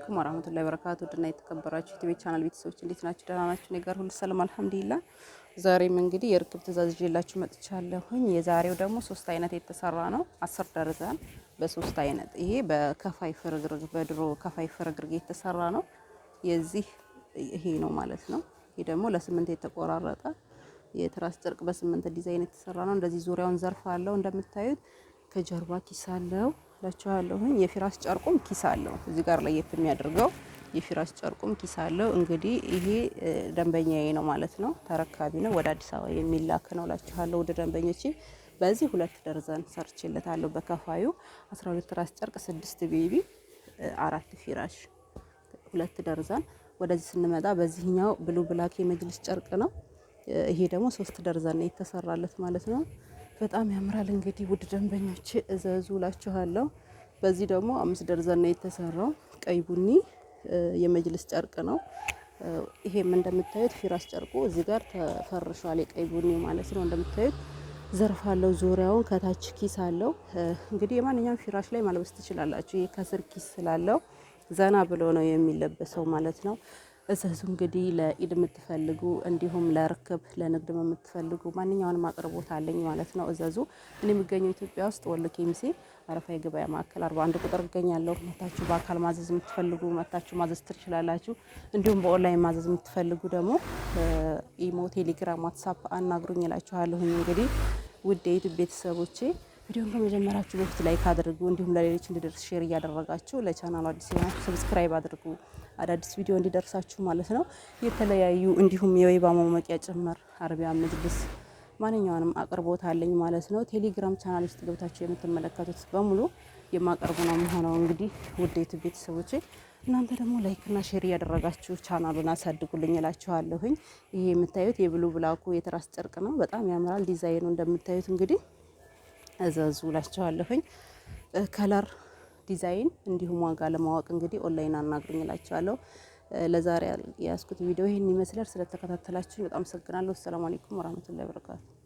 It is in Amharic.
አለይኩም ወራህመቱላሂ ወበረካቱ ድና የተከበራችሁ የቲቪ ቻናል ቤተሰቦች እንዴት ናችሁ? ደህና ናችሁ? እኔ ጋር ሁሉ ሰላም አልሐምዱሊላህ። ዛሬም እንግዲህ የርክብ ትእዛዝ ይዤላችሁ መጥቻለሁኝ። የዛሬው ደግሞ 3 አይነት የተሰራ ነው። 10 ደርዘን በ3 አይነት። ይሄ በከፋይ ፍርግርግ በድሮ ከፋይ ፍርግርግ የተሰራ ነው። የዚህ ይሄ ነው ማለት ነው። ይሄ ደግሞ ለ8 የተቆራረጠ የትራስ ጨርቅ በ8 ዲዛይን የተሰራ ነው። እንደዚህ ዙሪያውን ዘርፍ አለው እንደምታዩት። ከጀርባ ኪስ አለው ላችኋለሁኝ። የፊራስ ጨርቁም ኪስ አለው። እዚህ ጋር ላይ የሚያደርገው የፊራስ ጨርቁም ኪስ አለው። እንግዲህ ይሄ ደንበኛዬ ነው ማለት ነው። ተረካቢ ነው። ወደ አዲስ አበባ የሚላክ ነው ላችኋለሁ። ወደ ደንበኞቼ በዚህ 2 ደርዘን ሰርችለታለሁ። በከፋዩ 12 ራስ ጨርቅ 6 ቤቢ 4 ፊራሽ 2 ደርዘን። ወደዚህ ስንመጣ በዚህኛው ብሉ ብላክ የመጅልስ ጨርቅ ነው። ይሄ ደግሞ 3 ደርዘን ነው የተሰራለት ማለት ነው። በጣም ያምራል። እንግዲህ ውድ ደንበኞች እዘዙ ላችኋለሁ። በዚህ ደግሞ 5 ደርዘን ነው የተሰራው። ቀይ ቡኒ የመጅልስ ጨርቅ ነው። ይሄም እንደምታዩት ፊራስ ጨርቁ እዚህ ጋር ተፈርሿል። የቀይ ቡኒ ማለት ነው። እንደምታዩት ዘርፍ አለው። ዙሪያውን ከታች ኪስ አለው። እንግዲህ የማንኛውም ፊራሽ ላይ ማልበስ ትችላላችሁ። ይሄ ከስር ኪስ ስላለው ዘና ብሎ ነው የሚለበሰው ማለት ነው። እዘዙ እንግዲህ ለኢድ የምትፈልጉ እንዲሁም ለርክብ ለንግድ የምትፈልጉ ማንኛውንም አቅርቦት አለኝ ማለት ነው። እዘዙ። እኔ የሚገኘው ኢትዮጵያ ውስጥ ወሎ ኬሚሴ አረፋ የገበያ ማዕከል 41 ቁጥር እገኛለሁ። መታችሁ በአካል ማዘዝ የምትፈልጉ መታችሁ ማዘዝ ትችላላችሁ። እንዲሁም በኦንላይን ማዘዝ የምትፈልጉ ደግሞ ኢሞ፣ ቴሌግራም፣ ዋትሳፕ አናግሩኝ እላችኋለሁ። እንግዲህ ውድ የዩቲዩብ ቤተሰቦቼ ቪዲዮን ከመጀመራችሁ በፊት ላይክ አድርጉ። እንዲሁም ለሌሎች እንዲደርስ ሼር እያደረጋችሁ ለቻናሉ አዲስ የሆናችሁ ሰብስክራይብ አድርጉ። አዳዲስ ቪዲዮ እንዲደርሳችሁ ማለት ነው። የተለያዩ እንዲሁም የወይባ ማሞቂያ ጭምር አረቢያ መጅልስ ማንኛውንም አቅርቦት አለኝ ማለት ነው። ቴሌግራም ቻናል ውስጥ ገብታችሁ የምትመለከቱት በሙሉ የማቀርቡ ነው የሚሆነው። እንግዲህ ውድ የዩቲዩብ ቤተሰቦቼ እናንተ ደግሞ ላይክ እና ሼር እያደረጋችሁ ቻናሉን አሳድጉልኝ እላችኋለሁኝ። ይሄ የምታዩት የብሉ ብላኩ የትራስ ጨርቅ ነው። በጣም ያምራል ዲዛይኑ እንደምታዩት እንግዲህ እዘዙ እላችኋለሁኝ። ከለር ዲዛይን እንዲሁም ዋጋ ለማወቅ እንግዲህ ኦንላይን አናግሩኝ እላችኋለሁ። ለዛሬ ያስኩት ቪዲዮ ይህን ይመስላል። ስለተከታተላችሁ በጣም አመሰግናለሁ። ሰላም አለይኩም ወራህመቱላሂ ወበረካቱ።